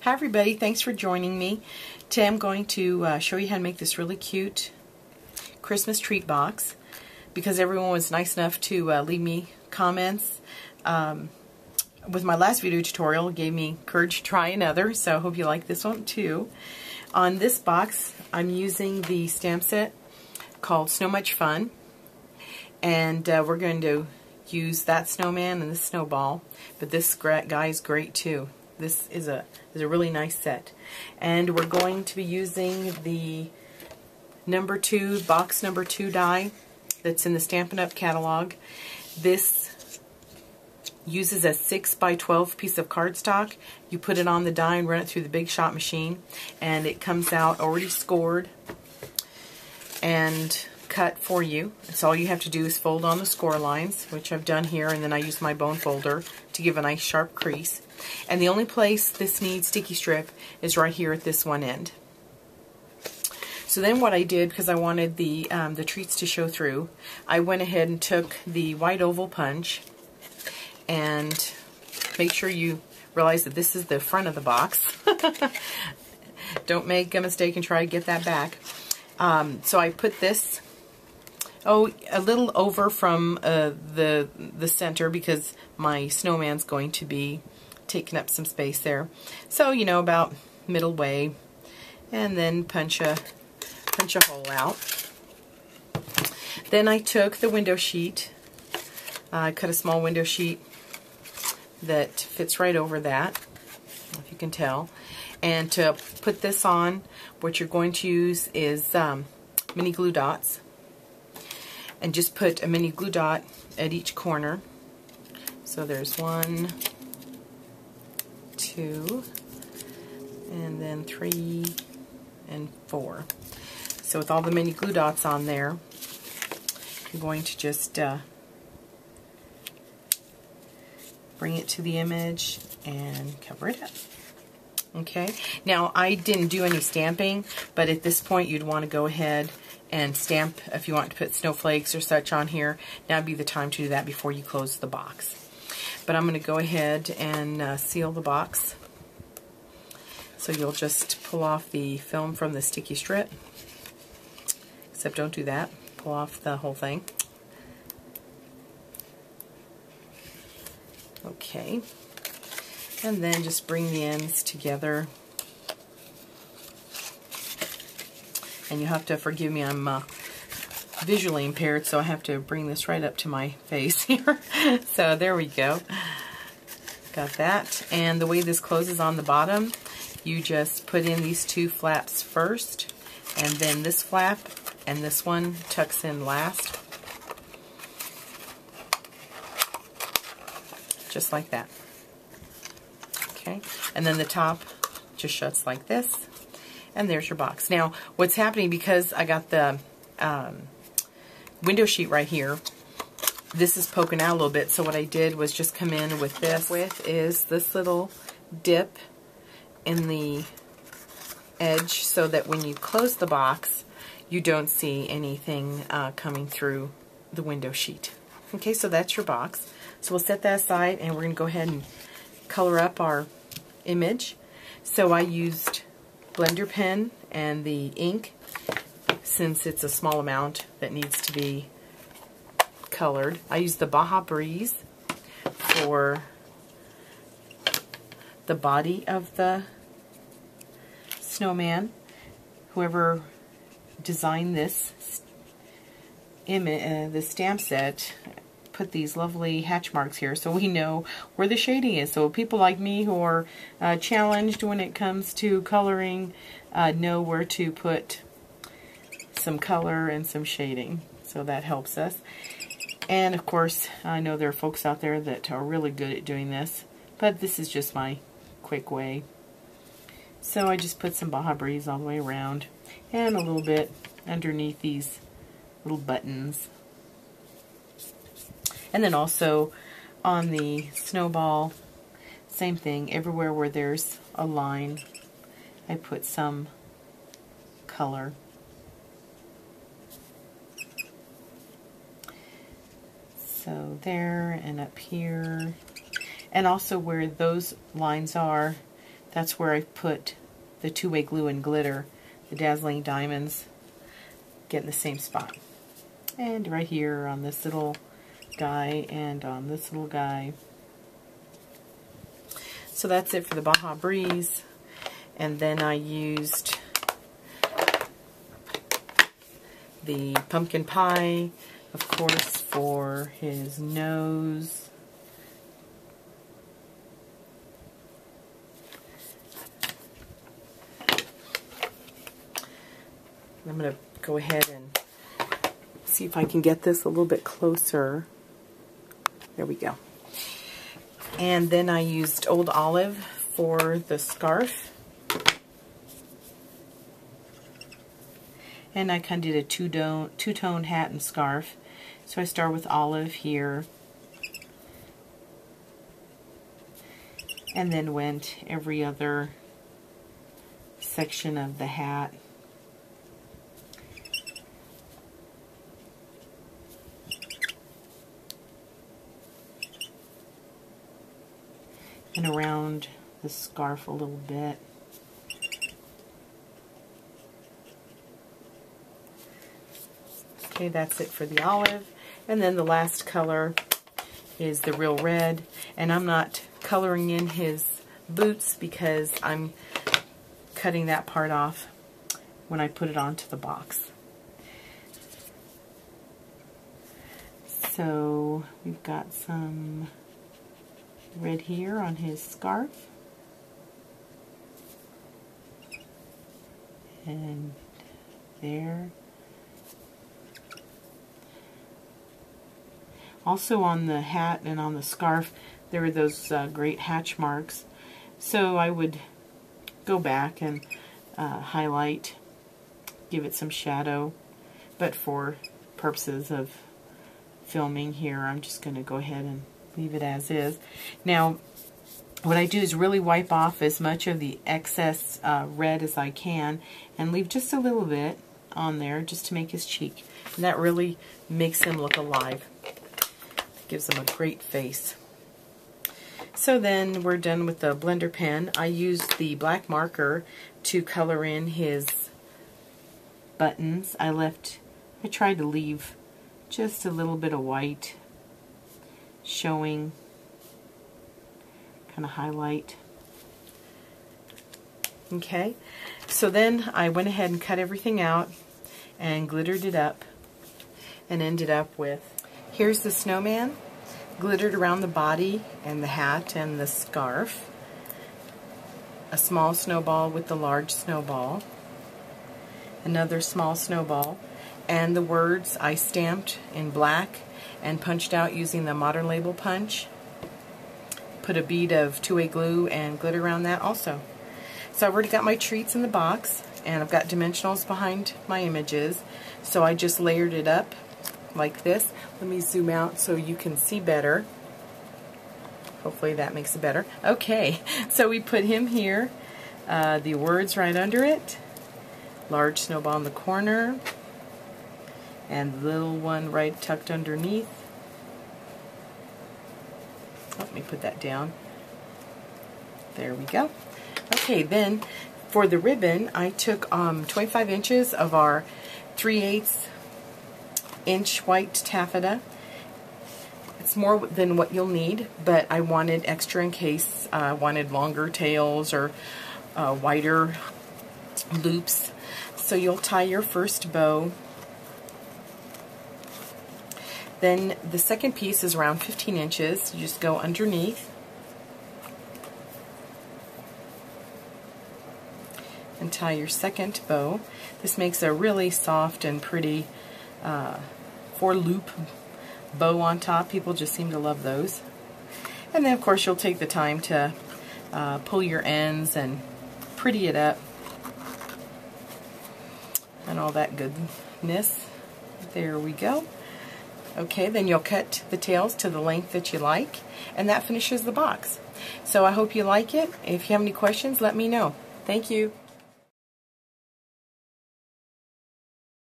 Hi everybody, thanks for joining me. Today I'm going to show you how to make this really cute Christmas treat box because everyone was nice enough to leave me comments. With my last video tutorial, it gave me courage to try another, so I hope you like this one too. On this box, I'm using the stamp set called So Much Fun, and we're going to use that snowman and this snowball, but this guy is great too. This is a really nice set, and we're going to be using the box number 2 die that's in the Stampin' Up catalog. This uses a 6x12 piece of cardstock. You put it on the die and run it through the Big Shot machine, and it comes out already scored and cut for you. So all you have to do is fold on the score lines, which I've done here, and then I use my bone folder to give a nice sharp crease. And the only place this needs sticky strip is right here at this one end. So then what I did, because I wanted the treats to show through, I went ahead and took the white oval punch, and make sure you realize that this is the front of the box. Don't make a mistake and try to get that back. So I put this a little over from the center, because my snowman's going to be taking up some space there. So, you know, about middle way, and then punch a hole out. Then I took the window sheet. I cut a small window sheet that fits right over that, if you can tell. And to put this on, what you're going to use is mini glue dots. And just put a mini glue dot at each corner. So there's 1, 2, and then 3 and 4. So with all the mini glue dots on there, I'm going to just bring it to the image and cover it up. Okay, now I didn't do any stamping, but at this point you'd want to go ahead and stamp if you want to put snowflakes or such on here. Now would be the time to do that before you close the box. But I'm going to go ahead and seal the box. So you'll just pull off the film from the sticky strip. Except don't do that. Pull off the whole thing. Okay. And then just bring the ends together. And you have to forgive me, I'm visually impaired, so I have to bring this right up to my face here. So there we go. Got that. And the way this closes on the bottom, you just put in these 2 flaps first, and then this flap, and this one tucks in last. Just like that. Okay. And then the top just shuts like this. And there's your box. Now, what's happening, because I got the window sheet right here, this is poking out a little bit, so what I did was just come in with this. Is this little dip in the edge, so that when you close the box, you don't see anything coming through the window sheet. Okay, so that's your box. So we'll set that aside, and we're going to go ahead and color up our image. So I used blender pen and the ink, since it's a small amount that needs to be colored. I used the Baja Breeze for the body of the snowman. Whoever designed this the stamp set put these lovely hatch marks here so we know where the shading is. So people like me who are challenged when it comes to coloring know where to put some color and some shading. So that helps us. And of course, I know there are folks out there that are really good at doing this, but this is just my quick way. So I just put some Baja Breeze all the way around, and a little bit underneath these little buttons. And then also on the snowball, same thing. Everywhere where there's a line, I put some color. So there, and up here, and also where those lines are, That's where I put the two-way glue and glitter. The dazzling diamonds get in the same spot. And right here on this little guy and on this little guy. So that's it for the Baja Breeze. And then I used the pumpkin pie, of course, for his nose. I'm going to go ahead and see if I can get this a little bit closer. There we go. And then I used Old Olive for the scarf. And I kind of did a two-tone hat and scarf. So I start with olive here. And then went every other section of the hat. And around the scarf a little bit. Okay, that's it for the olive. And then the last color is the real red. And I'm not coloring in his boots because I'm cutting that part off when I put it onto the box. So we've got some red here on his scarf. And there. Also on the hat and on the scarf, there are those great hatch marks. So I would go back and highlight, give it some shadow. But for purposes of filming here, I'm just going to go ahead and leave it as is. Now, what I do is really wipe off as much of the excess red as I can and leave just a little bit on there just to make his cheek. And that really makes him look alive. Gives him a great face. So then we're done with the blender pen. I used the black marker to color in his buttons. I tried to leave just a little bit of white showing, kind of highlight. Okay, so then I went ahead and cut everything out and glittered it up and ended up with, here's the snowman, glittered around the body and the hat and the scarf, a small snowball with the large snowball, another small snowball, and the words I stamped in black and punched out using the Modern Label punch. Put a bead of two-way glue and glitter around that also. So I've already got my treats in the box, and I've got dimensionals behind my images, so I just layered it up like this. Let me zoom out so you can see better. Hopefully that makes it better. Okay, so we put him here, the words right under it, large snowball in the corner, and the little one right tucked underneath. Let me put that down. There we go. Okay, then for the ribbon, I took 25 inches of our 3/8 inch white taffeta. It's more than what you'll need, but I wanted extra in case I wanted longer tails or wider loops. So you'll tie your first bow. Then the second piece is around 15 inches. You just go underneath and tie your second bow. This makes a really soft and pretty 4-loop bow on top. People just seem to love those. And then of course you'll take the time to pull your ends and pretty it up and all that goodness. There we go. Okay, then you'll cut the tails to the length that you like, and that finishes the box. So I hope you like it. If you have any questions, let me know. Thank you.